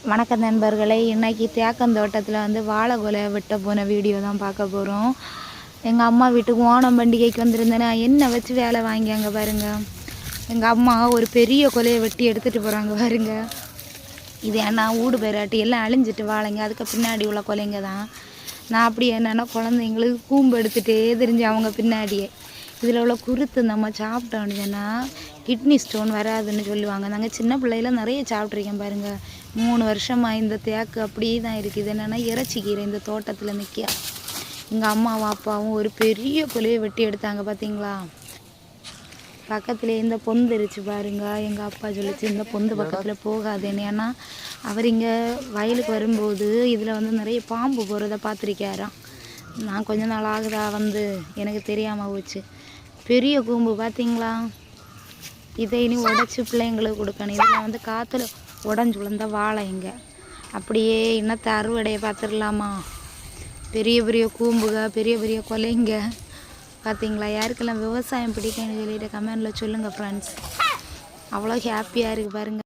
வணக்கம் நண்பர்களே, இன்றைக்கி தேக்கந்தோட்டத்தில் வந்து வாழை கொலை வெட்ட போன வீடியோ தான் பார்க்க போகிறோம். எங்கள் அம்மா வீட்டுக்கு ஓணம் பண்டிகைக்கு வந்திருந்தேன்னா என்ன வச்சு வேலை வாங்கியாங்க பாருங்கள். எங்கள் அம்மா ஒரு பெரிய கொலையை வெட்டி எடுத்துகிட்டு போகிறாங்க பாருங்க. இது ஏன்னா ஊடு பெறாட்டி எல்லாம் அழிஞ்சிட்டு வாழைங்க, அதுக்கு பின்னாடி உள்ள கொலைங்க தான். நான் அப்படி என்னென்னா குழந்தைங்களுக்கு கூம்பு எடுத்துகிட்டே தெரிஞ்சு அவங்க பின்னாடியே இதில் உள்ள குருத்து நம்ம சாப்பிட்டோன்னா கிட்னி ஸ்டோன் வராதுன்னு சொல்லுவாங்க. நாங்கள் சின்ன பிள்ளையில நிறைய சாப்பிட்ருக்கேன் பாருங்கள். 3 வருஷமாக இந்த தேக்கு அப்படியே தான் இருக்குது. என்னென்னா இறைச்சிக்கீரை இந்த தோட்டத்தில் நிற்க எங்கள் அம்மாவும் அப்பாவும் ஒரு பெரிய கொலையை வெட்டி எடுத்தாங்க பார்த்தீங்களா. பக்கத்தில் இந்த பொந்து இருச்சு பாருங்க. எங்கள் அப்பா சொல்லிச்சு இந்த பொந்து பக்கத்தில் போகாதேன்னு. ஏன்னா அவர் இங்கே வயலுக்கு வரும்போது இதில் வந்து நிறைய பாம்பு போகிறத பார்த்துருக்காராம். நான் கொஞ்ச நாள் ஆகுதா வந்து எனக்கு தெரியாமல் போச்சு. பெரிய கூம்பு பார்த்தீங்களா. இதை இனி உடச்சி பிள்ளைங்களுக்கு கொடுக்கணும். இதில் வந்து காற்றுல உடஞ்சி விழுந்த வாழைங்க அப்படியே இன்னத்தை அறுவடையை பார்த்துடலாமா. பெரிய பெரிய கூம்புக, பெரிய பெரிய கொலைங்க பார்த்தீங்களா. யாருக்கெல்லாம் விவசாயம் பிடிக்குன்னு சொல்லிட்டு கமெண்டில் சொல்லுங்கள் ஃப்ரெண்ட்ஸ். அவ்வளோ ஹாப்பியாக இருக்குது பாருங்கள்.